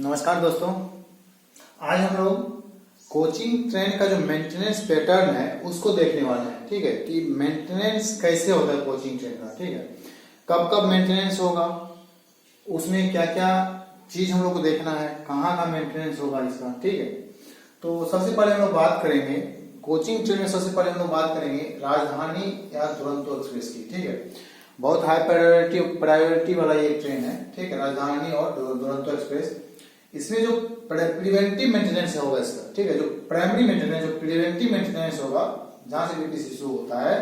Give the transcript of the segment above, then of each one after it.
नमस्कार दोस्तों। आज हम लोग कोचिंग ट्रेन का जो मेंटेनेंस पैटर्न है उसको देखने वाले हैं। ठीक है कि मेंटेनेंस कैसे होता है कोचिंग ट्रेन का। ठीक है, कब कब मेंटेनेंस होगा, उसमें क्या क्या चीज हम लोग को देखना है, कहाँ का मेंटेनेंस होगा इसका। ठीक है, तो सबसे पहले हम लोग बात करेंगे कोचिंग ट्रेन में। सबसे पहले हम लोग बात करेंगे राजधानी या दुरंतो एक्सप्रेस की। ठीक है, बहुत हाई प्रायोरिटी वाला ये ट्रेन है। ठीक है, राजधानी और दुरंतो एक्सप्रेस। इसमें जो प्रिवेंटिव मेंटेनेंस होगा इसका, ठीक है, जो प्राइमरी मेंटेनेंस, जो प्रिवेंटिव मेंटेनेंस होगा जहां से बीपीसी शुरू होता है,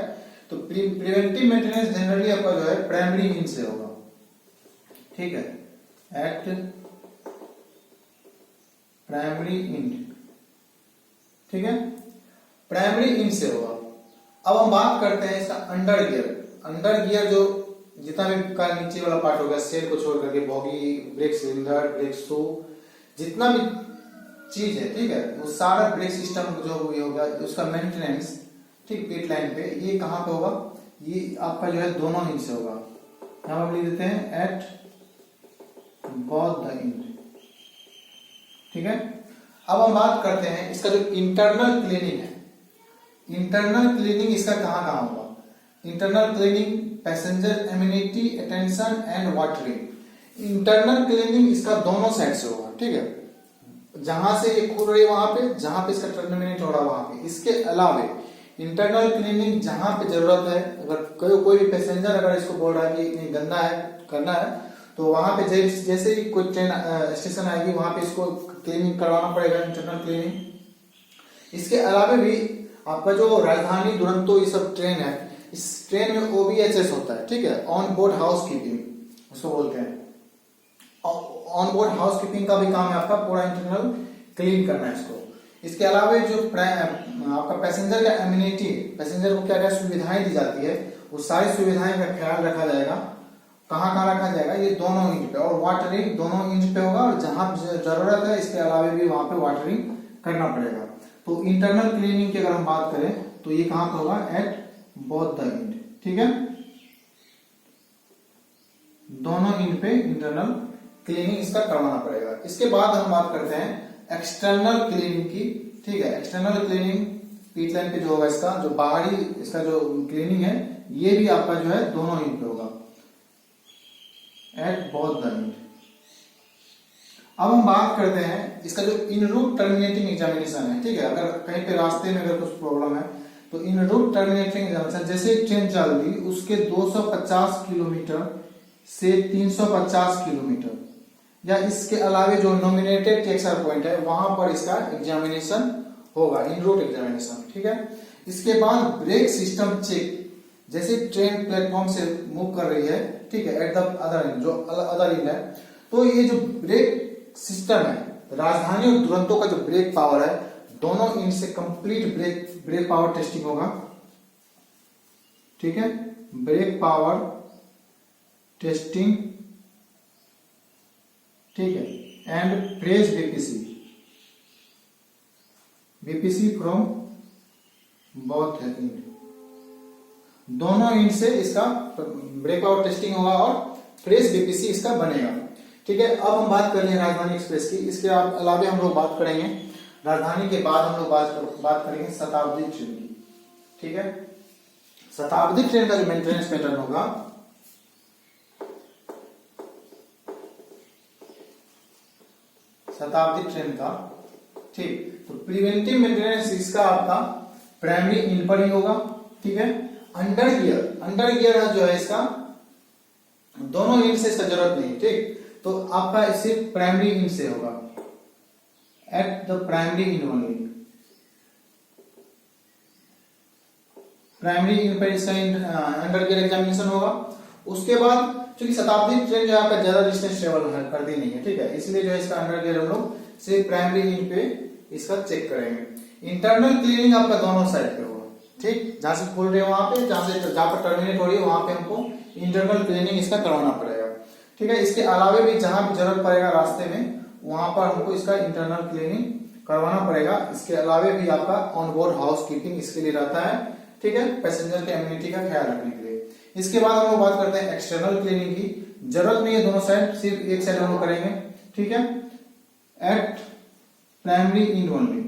तो प्रिवेंटिव मेंटेनेंस जनरली आपका जो है प्राइमरी इन से होगा। ठीक है, एट प्राइमरी इन। ठीक है, प्राइमरी इन से होगा। अब हम बात करते हैं इसका अंडर गियर। अंडर गियर जो जितना भी का नीचे वाला पार्ट होगा, सेल को छोड़ करके boggy, brake cylinder, brake shoe, जितना भी चीज है, ठीक है, वो सारा ब्रेक सिस्टम जो ये होगा उसका मेंटेनेंस, ठीक, पीट लाइन पे ये कहां पे होगा, ये आपका जो है दोनों इंच से होगा। यहां हम लिख देते हैं एट बोथ द इंड। ठीक है, अब हम बात करते हैं इसका जो इंटरनल क्लीनिंग है। इंटरनल क्लीनिंग इसका कहां कहां होगा? Internal cleaning, passenger immunity, attention and watering. Internal cleaning इसका दोनों साइड से होगा। ठीक है, जहां से ये खुल रही है वहां पे, जहां पे इसका टर्मिनेट हो रहा है वहां पे। इसके अलावे इंटरनल क्लीनिंग जहां पे जरूरत है, अगर कोई भी पैसेंजर अगर इसको बोल रहा है कि नहीं गंदा है करना है, तो वहां पे जैसे ही कोई ट्रेन स्टेशन आएगी वहां पे इसको क्लीनिंग करवाना पड़ेगा, इंटरनल क्लीनिंग। इसके अलावा भी आपका जो राजधानी, दुरंतो, ये सब ट्रेन है, इस ट्रेन में OBHS होता है। ठीक है, ऑन बोर्ड हाउस कीपिंग उसको बोलते हैं। ऑन बोर्ड हाउस कीपिंग का भी काम है आपका पूरा इंटरनल क्लीन करना है इसको। इसके अलावा जो आपका पैसेंजर का एम्यूनिटी, पैसेंजर को क्या क्या सुविधाएं दी जाती है, वो सारी सुविधाएं का ख्याल रखा जाएगा। कहाँ कहाँ रखा जाएगा? ये दोनों इंच पे। और वाटरिंग दोनों इंच पे होगा, और जहां जरूरत है इसके अलावा भी वहां पे वाटरिंग करना पड़ेगा। तो इंटरनल क्लीनिंग की अगर हम बात करें तो ये कहां पर होगा? At both the end. ठीक है, दोनों इंड पे इंटरनल क्लीनिंग इसका करवाना पड़ेगा। इसके बाद हम बात करते हैं एक्सटर्नल क्लीनिंग की। ठीक है, एक्सटर्नल क्लीनिंग पीट लाइन पे जो होगा, इसका जो बाहरी इसका जो क्लीनिंग है, ये भी आपका जो है दोनों इंड पे होगा, एट बोथ द इंड। अब हम बात करते हैं इसका जो इन रूट टर्मिनेटिंग एग्जामिनेशन है। ठीक है, अगर कहीं पे रास्ते में अगर कुछ प्रॉब्लम है तो इन रूट टर्मिनेटिंग एग्जामिनेशन, जैसे ट्रेन चल रही उसके 250 किलोमीटर से 350 किलोमीटर या इसके अलावे जो नॉमिनेटेड टेक्सर पॉइंट है वहां पर इसका एग्जामिनेशन होगा, इन रूट एग्जामिनेशन। ठीक है, इसके बाद ब्रेक सिस्टम चेक। जैसे ट्रेन प्लेटफॉर्म से मूव कर रही है, ठीक है, एट द अदर एंड, जो अदर एंड है, तो ये जो ब्रेक सिस्टम है, राजधानी और दुरंतो का जो ब्रेक पावर है, दोनों इंड से कंप्लीट ब्रेक पावर टेस्टिंग होगा। ठीक है, ब्रेक पावर टेस्टिंग, ठीक है, and press BPC from both end. दोनों इंड से इसका ब्रेक पावर टेस्टिंग होगा और प्रेस बीपीसी इसका बनेगा। ठीक है, अब हम बात कर रहे हैं राजधानी एक्सप्रेस की। इसके अलावे हम लोग बात करेंगे राजधानी के बाद हम लोग बात करेंगे शताब्दी ट्रेन की। ठीक है, शताब्दी ट्रेन का जो मेंटेनेंस पैटर्न होगा, शताब्दी ट्रेन का, ठीक, तो प्रिवेंटिव मेंटेनेंस इसका आपका प्राइमरी इन पर ही होगा। ठीक है, अंडर गियर जो है इसका दोनों इन से इसका जरूरत नहीं। ठीक, तो आपका सिर्फ प्राइमरी इन से होगा, at the primary in only. Primary in पर इसका अंडर गियर एग्जामिनेशन होगा। उसके बाद क्योंकि शताब्दी ट्रेन जो है आपका ज्यादा डिस्टेंस ट्रेवल करती नहीं है, ठीक है, इसलिए जो है इसका अंडर गियर हम लोग सिर्फ प्राइमरी इन पे इसका चेक करेंगे। इंटरनल क्लीनिंग आपका दोनों साइड पे होगा। ठीक, जहां से खुल रही है वहां पे, जहां पर टर्मिनेट हो रही है वहां पे हमको इंटरनल क्लीनिंग इसका करवाना पड़ेगा। ठीक है, इसके अलावे भी जहां भी जरूरत पड़ेगा रास्ते में वहां पर हमको इसका इंटरनल क्लीनिंग करवाना पड़ेगा। इसके अलावे भी आपका ऑन बोर्ड हाउस कीपिंग इसके लिए रहता है। ठीक है, पैसेंजर के इम्यूनिटी का ख्याल रखने के लिए। इसके बाद हम लोग बात करते हैं एक्सटर्नल क्लीनिंग की। जरूरत नहीं है दोनों साइड, सिर्फ एक साइड हम लोग करेंगे। ठीक है, एट प्राइमरी इंड ओनली।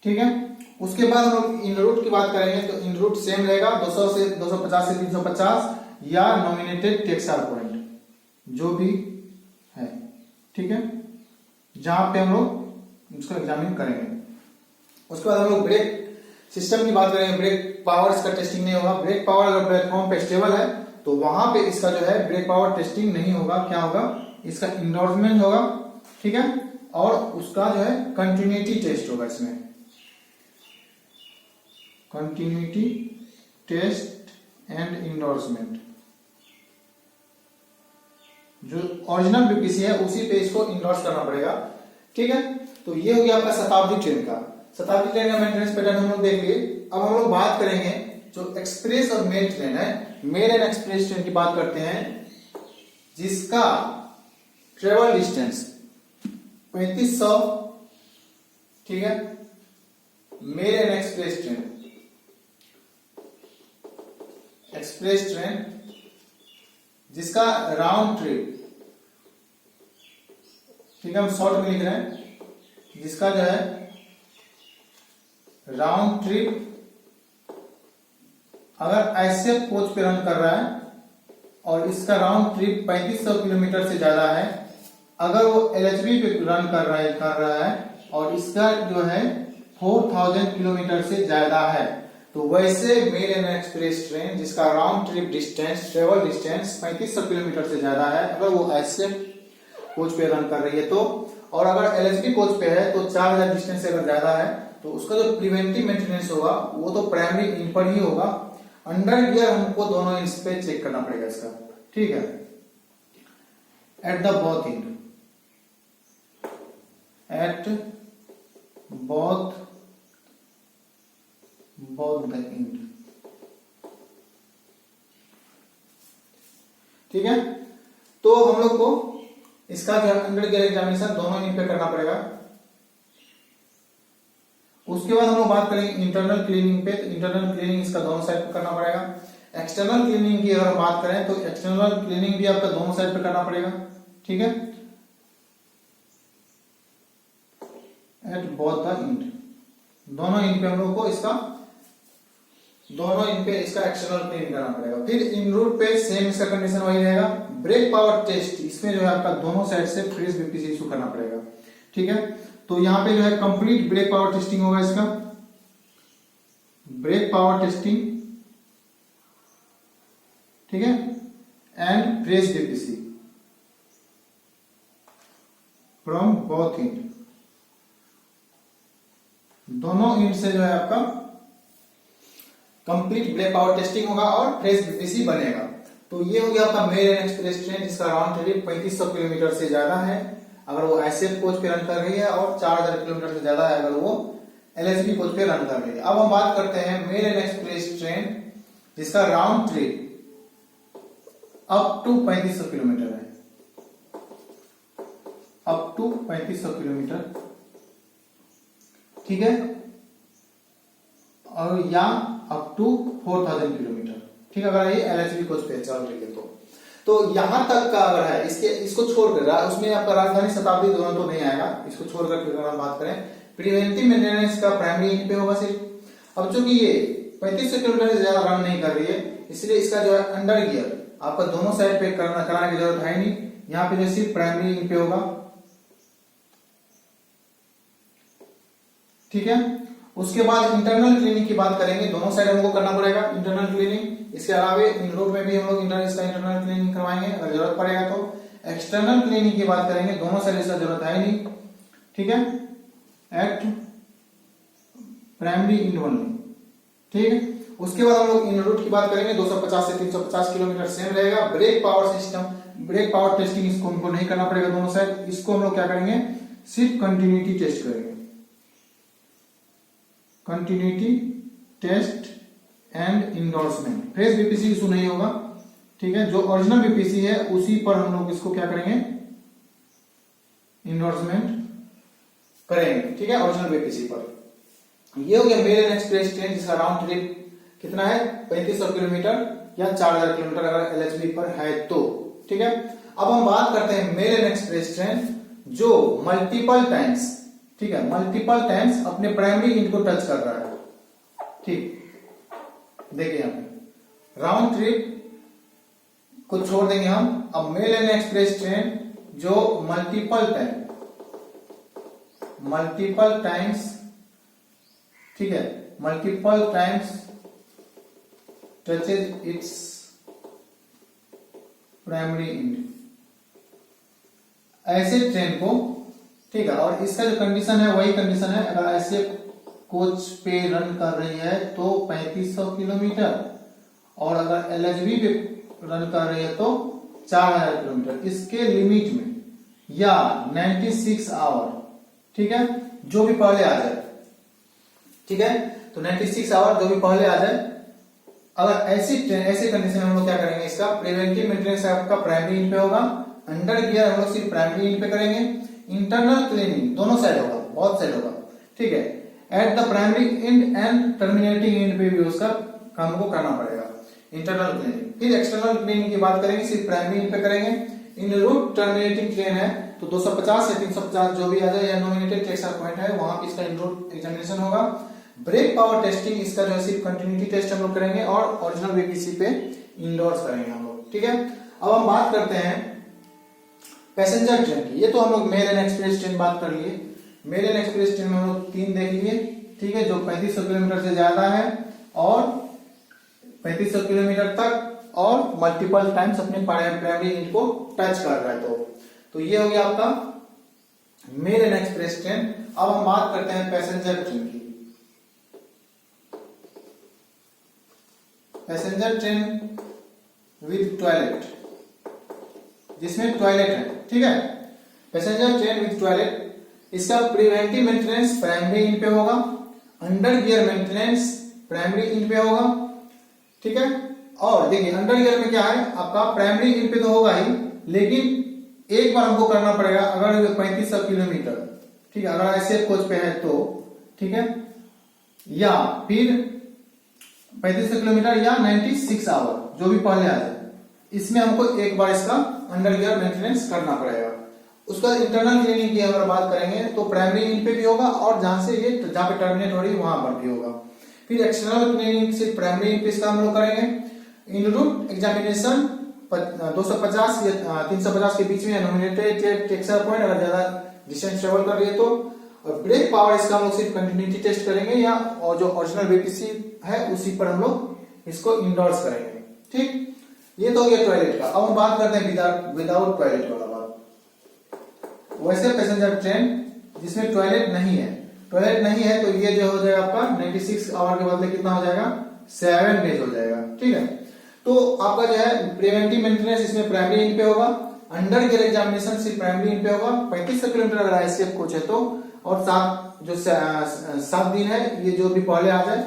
ठीक है, उसके बाद हम लोग इन रूट की बात करेंगे तो इन रूट सेम रहेगा 200 से 250 से 350 या नॉमिनेटेड टेक्सर पॉइंट जो भी है। ठीक है, जहां पे हम लोग उसको एग्जामिन करेंगे। उसके बाद हम लोग ब्रेक सिस्टम की बात करेंगे। ब्रेक पावर इसका टेस्टिंग नहीं होगा। ब्रेक पावर अगर प्लेटफॉर्म पे स्टेबल है तो वहां पे इसका जो है ब्रेक पावर टेस्टिंग नहीं होगा। क्या होगा, इसका इंडोर्समेंट होगा। ठीक है, और उसका जो है कंटिन्यूटी टेस्ट होगा। इसमें कंटिन्यूटी टेस्ट एंड इंडोर्समेंट, जो ओरिजिनल बीपीसी है उसी पे इसको इंडोर्स करना पड़ेगा। ठीक है, तो ये हो गया आपका शताब्दी ट्रेन का। शताब्दी ट्रेन का मेंटेनेंस पैटर्न हम लोग देख लिए। अब हम लोग बात करेंगे जो एक्सप्रेस और मेल ट्रेन है। मेल एंड एक्सप्रेस ट्रेन की बात करते हैं जिसका ट्रेवल डिस्टेंस 3500। ठीक है, mail and express train, express train जिसका राउंड ट्रिप, ठीक है हम शॉर्ट में लिख रहे हैं, जिसका जो है राउंड ट्रिप अगर ऐसे कोच पे रन कर रहा है और इसका राउंड ट्रिप 3500 किलोमीटर से ज्यादा है, अगर वो एलएचबी पे रन कर रहा है और इसका जो है 4000 किलोमीटर से ज्यादा है, तो वैसे मेल एंड एक्सप्रेस ट्रेन जिसका round trip distance, travel distance 3500 kilometre से ज्यादा है, अगर वो ऐसे कोच पे रन कर रही है तो, और अगर एलएचबी कोच पे है तो 4000 डिस्टेंस से अगर ज्यादा है तो उसका जो प्रिवेंटिव मेंटेनेंस होगा वो तो प्राइमरी इन पर ही होगा। अंडर गियर हमको दोनों इंच पे चेक करना पड़ेगा इसका। ठीक है, at the both end, at both the end. ठीक है, तो हम लोग को इसका जो अंडर गियर एग्जामिनेशन दोनों इंड पे करना पड़ेगा। उसके बाद हम लोग बात करेंगे इंटरनल क्लीनिंग पे। तो इंटरनल क्लीनिंग इसका दोनों साइड पे करना पड़ेगा। एक्सटर्नल क्लीनिंग की अगर बात करें तो एक्सटर्नल क्लीनिंग भी आपका दोनों साइड पे करना पड़ेगा। ठीक है, एट बोथ द इंड, दोनों इंड पे हम लोग को इसका दोनों इंड पे इसका एक्सटर्नल क्लीनिंग करना पड़ेगा। फिर इन रूट पे सेम इसका कंडीशन वही रहेगा। ब्रेक पावर टेस्ट, इसमें जो है आपका दोनों साइड से फ्रेश बीपीसी इशू करना पड़ेगा। ठीक है, तो यहां पे जो है कंप्लीट ब्रेक पावर टेस्टिंग होगा इसका, ब्रेक पावर टेस्टिंग। ठीक है, and fresh BPC from both end, दोनों इंड से जो है आपका कंप्लीट ब्रेक पावर टेस्टिंग होगा और फ्रेश बीपीसी बनेगा। तो ये हो गया आपका मेल एंड एक्सप्रेस ट्रेन जिसका राउंड ट्रिप 3500 किलोमीटर से ज्यादा है, अगर वो ऐसे कोच पे रन कर रही है, और 4000 किलोमीटर से ज्यादा है अगर वो एलएचबी कोच पे रन कर रही है। अब हम बात करते हैं मेल एंड एक्सप्रेस ट्रेन जिसका round trip up to 3500 kilometre है, अप टू 3500 किलोमीटर। ठीक है, और या अप टू 4000 किलोमीटर। ठीक है, अगर ये एलएचबी कोच पे चल रही है तो यहां तक का अगर है, इसको छोड़कर उसमें आपका राजधानी शताब्दी दोनों तो नहीं आएगा। इसको छोड़कर अगर हम बात करें प्रिवेंटिव मेंटेनेंस का प्राइमरी इंड पे होगा सिर्फ। अब चूंकि ये 3500 किलोमीटर से ज्यादा रन नहीं कर रही है, इसलिए इसका जो है अंडर गियर आपका दोनों साइड पे कराने की जरूरत है नहीं। यहाँ पे जो सिर्फ प्राइमरी इंड पे होगा। ठीक है, उसके बाद इंटरनल क्लीनिंग की बात करेंगे, दोनों साइड हमको करना पड़ेगा इंटरनल क्लीनिंग। इसके अलावा इन रोड में भी हम लोग इंटरनल क्लीनिंग करवाएंगे अगर जरूरत पड़ेगा तो। एक्सटर्नल क्लीनिंग की बात करेंगे, दोनों साइड इसका जरूरत है नहीं। ठीक है, एट प्राइमरी इंड ओनली। ठीक है, उसके बाद हम लोग इन रूट की बात करेंगे, 250 से 350 किलोमीटर सेम रहेगा। Brake power system, brake power testing इसको हमको नहीं करना पड़ेगा दोनों साइड। इसको हम लोग क्या करेंगे, सिर्फ कंटिन्यूटी टेस्ट करेंगे, continuity test and endorsement. Fresh BPC issue नहीं होगा। ठीक है, जो ओरिजिनल बीपीसी है उसी पर हम लोग इसको क्या करेंगे, इंडोर्समेंट करेंगे। ठीक है, ओरिजिनल बीपीसी पर। ये हो गया मेल एंड एक्सप्रेस ट्रेन जिसका राउंड ट्रिप कितना है, 3500 किलोमीटर या 4000 किलोमीटर अगर एलएचबी पर है तो। ठीक है, अब हम बात करते हैं मेल एंड एक्सप्रेस ट्रेन जो मल्टीपल टाइम्स, ठीक है, मल्टीपल टाइम्स अपने प्राइमरी इंड को टच कर रहा है। ठीक, देखिए यहां पे राउंड ट्रिप को छोड़ देंगे हम। अब मेल एंड एक्सप्रेस ट्रेन जो मल्टीपल टाइम्स, ठीक है, multiple times touches its primary end, ऐसे ट्रेन को, ठीक है, और इसका जो कंडीशन है वही कंडीशन है, अगर ऐसे कोच पे रन कर रही है तो 3500 किलोमीटर, और अगर एलएचबी पे रन कर रही है तो 4000 किलोमीटर, इसके लिमिट में, या 96 आवर, ठीक है, जो भी पहले आ जाए, ठीक है, तो 96 आवर जो भी पहले आ जाए। अगर ऐसी कंडीशन में हम लोग क्या करेंगे, इसका प्रिवेंटिव मेंटेनेंस आपका प्राइमरी इंड पे होगा, अंडर गियर हम लोग सिर्फ प्राइमरी इंड पे करेंगे, इंटरनल क्लीनिंग दोनों साइड होगा, बहुत साइड होगा, ठीक है, at the primary end and terminating end पे भी उसका काम को करना पड़ेगा, इंटरनल क्लीनिंग। फिर एक्सटर्नल क्लीनिंग की बात करेंगे, सिर्फ प्राइमरी इंड पे करेंगे। इन रूट टर्मिनेटिंग ट्रेन है तो 250 या 350 जो भी आ जाए, या नॉमिनेटेड टेक्सर पॉइंट है वहां पे इसका इन रूट एग्जामिनेशन होगा। ब्रेक पावर टेस्टिंग, इसका जो है सिर्फ कंटिन्यूटी टेस्ट हम लोग करेंगे और ओरिजिनल बीपीसी पे इंडोर्स करेंगे हम लोग, ठीक है। अब हम बात करते हैं पैसेंजर ट्रेन की। ये तो हम लोग मेल एंड एक्सप्रेस ट्रेन बात कर लिए। मेल एंड एक्सप्रेस ट्रेन में हम लोग 3 देख लिए, ठीक है, जो 3500 किलोमीटर से ज्यादा है और 3500 किलोमीटर तक और मल्टीपल टाइम्स अपने प्राइमरी इंड को टच कर रहा है। तो ये हो गया आपका मेल एंड एक्सप्रेस ट्रेन। अब हम बात करते हैं पैसेंजर ट्रेन की। पैसेंजर ट्रेन विद टॉयलेट, जिसमें टॉयलेट है, ठीक है, पैसेंजर ट्रेन विद टॉयलेट। इसका प्रिवेंटिव मेंटेनेंस प्राइमरी इंड पे होगा, under gear maintenance primary end पे होगा, ठीक है। और देखिए अंडर गियर में क्या है, आपका प्राइमरी इंड पे तो होगा ही, लेकिन एक बार हमको करना पड़ेगा अगर 3500 किलोमीटर, ठीक है, अगर ऐसे कोच पे है तो, ठीक है, या फिर 3500 किलोमीटर या 96 आवर जो भी पहले आ जाए, इसमें हमको एक बार इसका अंडर गियर मेंटेनेंस करना पड़ेगा। उसका इंटरनल क्लीनिंग की अगर बात करेंगे तो प्राइमरी इंड पे भी होगा और जहां से ये जहां पे टर्मिनेट हो रही है वहां पर भी होगा। फिर एक्सटर्नल क्लीनिंग सिर्फ प्राइमरी इंड पे इसका हम लोग करेंगे। इन रूट एग्जामिनेशन 250 या 350 के बीच में नॉमिनेटेड टेक्सर पॉइंट, अगर ज्यादा डिस्टेंस ट्रेवल कर रही है तो। और ब्रेक पावर इसका हम लोग सिर्फ कंटिन्यूटी टेस्ट करेंगे, या और जो ओरिजिनल बीपीसी है उसी पर हम लोग इसको इंडोर्स करेंगे, ठीक। ये तो हो गया टॉयलेट का। अब हम बात करते हैं विदाउट टॉयलेट वाला बात। वैसे पैसेंजर ट्रेन जिसमें टॉयलेट नहीं है, तो ये जो हो जाएगा आपका 96 आवर के बदले कितना हो जाएगा, 7 डेज हो जाएगा, ठीक है। तो आपका जो है प्रिवेंटिव मेंटेनेंस इसमें प्राइमरी इंड पे होगा, अंडर गियर एग्जामिनेशन सिर्फ प्राइमरी इंड पे होगा, 3500 किलोमीटर अगर आईसीएफ कोच है तो, और 7 दिन है ये जो भी पहले आ जाए,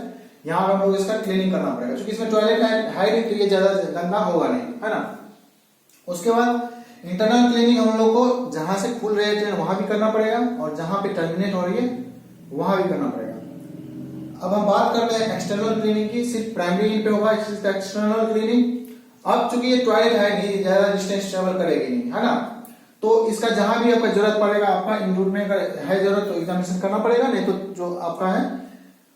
यहाँ पर हम लोग इसका क्लीनिंग करना पड़ेगा, क्योंकि इसमें टॉयलेट है नहीं तो ये ज्यादा गंदा होगा नहीं, है ना। उसके बाद इंटरनल क्लीनिंग हम लोग को जहां से खुल रही है ट्रेन वहां भी करना पड़ेगा, और जहां पे टर्मिनेट हो रही है वहां भी करना पड़ेगा। अब हम बात करते हैं एक्सटर्नल क्लीनिंग की। सिर्फ प्राइमरी इंड पे होगा इसका एक्सटर्नल क्लीनिंग। अब चूंकि ये टॉयलेट है नहीं, ज्यादा डिस्टेंस ट्रेवल करेगी नहीं, है ना, तो इसका जहां भी आपका जरूरत पड़ेगा, आपका इन रूट में है जरूरत तो एग्जामिनेशन करना पड़ेगा, नहीं तो जो आपका है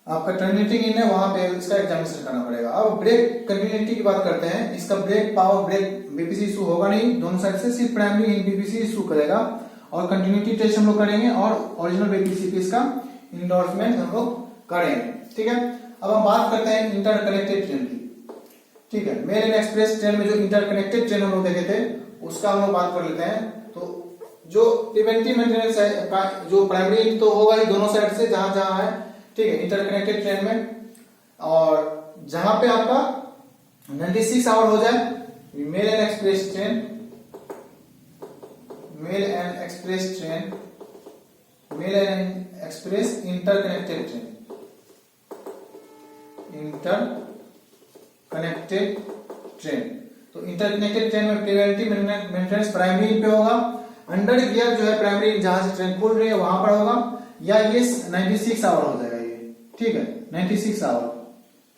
आपका टर्मिनेटिंग इन है वहां पे इसका एग्जामिनेशन करना पड़ेगा। अब ब्रेक कंटिन्यूटी की बात करते हैं। इसका brake power brake BPC issue होगा नहीं, दोनों साइड से सिर्फ प्राइमरी इन बीपीसी इशू करेगा, और कंटिन्यूटी टेस्ट हम लोग करेंगे और ओरिजिनल बीपीसी पे इसका इंडोर्समेंट हम लोग करेंगे, ठीक है। अब हम बात करते हैं इंटरकनेक्टेड ट्रेन की, ठीक है। मेल एंड एक्सप्रेस ट्रेन में जो इंटरकनेक्टेड ट्रेन हम लोग देखे थे उसका हम लोग बात कर लेते हैं। तो जो प्रिवेंटिव मेंटेनेंस है, जो प्राइमरी तो होगा ही दोनों साइड से जहां जहां है, ठीक है, इंटरकनेक्टेड ट्रेन में, और जहां पे आपका 96 आवर हो जाए, mail and express train, mail and express interconnected train, तो इंटरकनेक्टेड ट्रेन में प्रिवेंटिव मेंटेनेंस प्राइमरी पे होगा, अंडर गियर जो है प्राइमरी जहां से ट्रेन खुल रही है वहां पर होगा, या ये 96 आवर हो जाएगा ये, ठीक है, 96 आवर,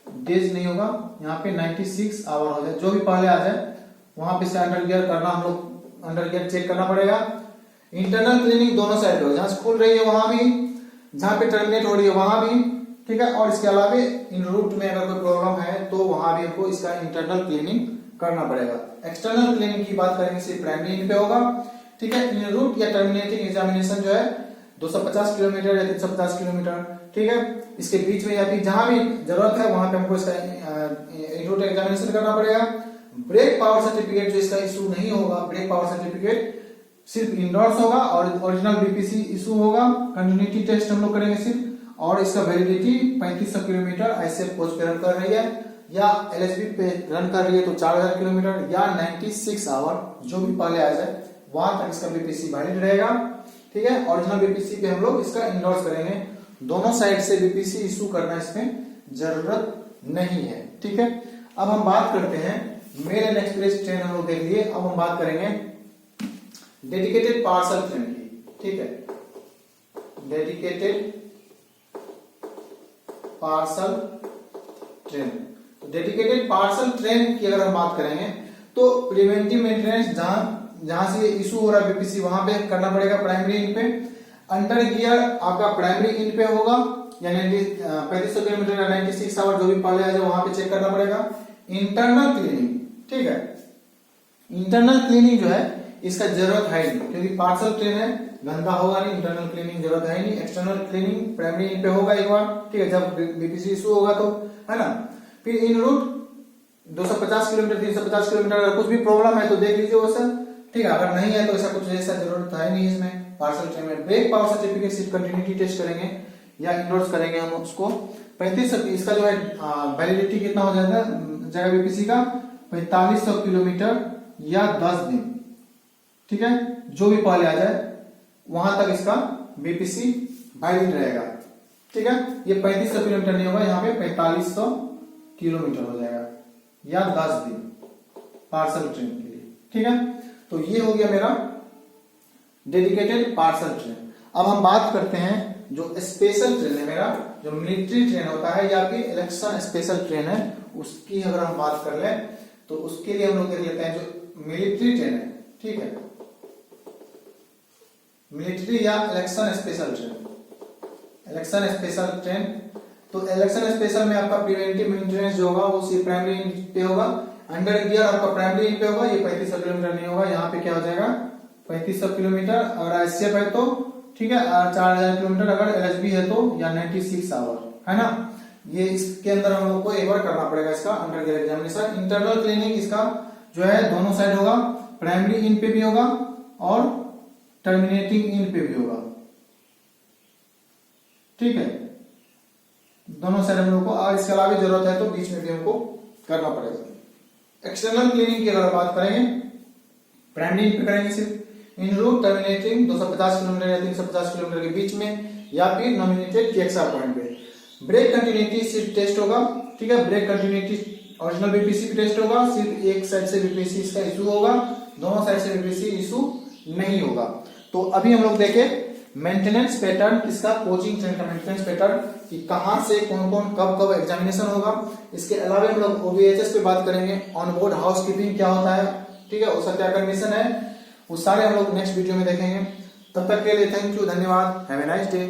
डेज नहीं होगा यहाँ पे, 96 आवर हो जाए, जो भी पहले आ जाए वहां पे से अंडर गियर करना, हम लोग अंडर गियर चेक करना पड़ेगा। इंटरनल क्लीनिंग दोनों साइड होगा, जहां खुल रही है वहां भी, जहां पे टर्मिनेट हो रही है वहां भी, ठीक है। और इसके अलावा इन रूट में अगर कोई प्रॉब्लम है तो वहां भी हमको इसका इंटरनल क्लीनिंग करना पड़ेगा। एक्सटर्नल क्लीनिंग की बात करेंगे सिर्फ प्राइमरी इन पे होगा, ठीक है। इन रूट या टर्मिनेटिंग एग्जामिनेशन जो है 250 किलोमीटर या 350 किलोमीटर, ठीक है, इसके बीच में या फिर जहां भी जरूरत है वहां पे हमको इसका इन रूट एग्जामिनेशन करना पड़ेगा। ब्रेक पावर सर्टिफिकेट जो इसका इशू नहीं होगा, ब्रेक पावर सर्टिफिकेट सिर्फ इंडोर्स होगा और ओरिजिनल बीपीसी इशू होगा। कंटिन्यूटी टेस्ट हम लोग करेंगे सिर्फ, और इसका वैलिडिटी 3500 किलोमीटर ऐसे पोस्ट पे रन कर रही है या एलएसबी पे रन कर रही है तो 4000 किलोमीटर या 96 आवर जो भी पहले आ जाए वहां तक इसका बीपीसी वैलिड रहेगा, ठीक है। ओरिजिनल बीपीसी पे हम लोग इसका इंडोर्स करेंगे। दोनों साइड से बीपीसी इशू करना इसमें जरूरत नहीं है, ठीक है। अब हम बात करते हैं मेल एंड एक्सप्रेस ट्रेन हम लोग देख लिए, अब हम बात करेंगे डेडिकेटेड पार्सल ट्रेन की, ठीक है। Dedicated parcel train, dedicated parcel train की अगर हम बात करेंगे तो प्रिवेंटिव मेंटेनेंस जहां से इशू हो रहा है बीपीसी वहां पे करना पड़ेगा प्राइमरी इन पे। अंडर गियर आपका प्राइमरी इन पे होगा, यानी 3500 किलोमीटर या 96 आवर जो भी पहले आ जाए वहां पे चेक करना पड़ेगा। इंटरनल क्लीनिंग, ठीक है, इंटरनल क्लीनिंग जो है इसका जरूरत है नहीं क्योंकि पार्सल ट्रेन है, गंदा होगा नहीं, इंटरनल क्लीनिंग जरूरत है नहीं। एक्सटर्नल क्लीनिंग प्राइमरी इन पे होगा एक बार, ठीक है, जब बीपीसी इशू होगा तो, है ना। फिर इन रूट 250 किलोमीटर 350 किलोमीटर अगर कुछ भी प्रॉब्लम है तो देख लीजिए वो सर, ठीक है। अगर नहीं है तो ऐसा कुछ ऐसा जरूरत है नहीं इसमें पार्सल ट्रेन में। ब्रेक पावर सर्टिफिकेट सिर्फ कंटिन्यूटी टेस्ट करेंगे या इंडोर्स करेंगे हम उसको। 3500 इसका जो है वैलिडिटी कितना हो जाएगा बीपीसी का 4500 किलोमीटर या 10 दिन, ठीक है, जो भी पहले आ जाए वहां तक इसका बीपीसी वैलिड रहेगा, ठीक है। ये 3500 किलोमीटर नहीं होगा, यहाँ पे 4500 किलोमीटर हो जाएगा या 10 दिन पार्सल ट्रेन के लिए, ठीक है। तो ये हो गया मेरा डेडिकेटेड पार्सल ट्रेन। अब हम बात करते हैं जो स्पेशल ट्रेन है मेरा, जो मिलिट्री ट्रेन होता है या फिर इलेक्शन स्पेशल ट्रेन है, उसकी अगर हम बात कर लें तो उसके लिए हम लोग देख लेते हैं जो मिलिट्री ट्रेन है, ठीक है, मिलिट्री या election special train. Election special train, तो इलेक्शन स्पेशल में आपका प्रिवेंटिव मेंटेनेंस जो होगा वो सिर्फ प्राइमरी इन पे होगा। अंडर गियर आपका प्राइमरी इन पे होगा, ये 3500 किलोमीटर नहीं होगा, यहाँ पे क्या हो जाएगा 3500 किलोमीटर। अगर आईसीएफ है तो ठीक है, 4000 किलोमीटर अगर एलएचबी है तो, या 96 आवर, है ना। ये इसके अंदर हम लोग को एक बार करना पड़ेगा इसका under gear examination. Internal cleaning इसका जो है दोनों साइड होगा, प्राइमरी इन पे भी होगा और टर्मिनेटिंग इन पे भी होगा, ठीक है, दोनों साइड हम लोग को। और इसके अलावा जरूरत है तो बीच में भी हमको करना पड़ेगा। एक्सटर्नल क्लीनिंग की अगर बात करेंगे प्राइमरी इन पे करेंगे सिर्फ इन रूट टर्मिनेटिंग 250 किलोमीटर या 350 किलोमीटर के बीच में या फिर नॉमिनेटेड केएक्सआर पॉइंट पे। ब्रेक कंटिन्यूटी सिर्फ टेस्ट होगा, ठीक है, ब्रेक कंटिन्यूटी ओरिजिनल बीपीसी पे टेस्ट होगा, सिर्फ एक साइड से बीपीसी इसका इशू होगा, दोनों साइड से बीपीसी इशू नहीं होगा। तो अभी हम लोग देखे मेंटेनेंस पैटर्न किसका, कोचिंग ट्रेन का मेंटेनेंस पैटर्न कि कहां से कौन कौन कब कब एग्जामिनेशन होगा। इसके अलावा हम लोग ओबीएचएस पे बात करेंगे, ऑन बोर्ड हाउसकीपिंग क्या होता है, ठीक है, उसका क्या कंडीशन है, वो सारे हम लोग नेक्स्ट वीडियो में देखेंगे। तब तक के लिए थैंक यू, धन्यवाद, हैव ए नाइस डे।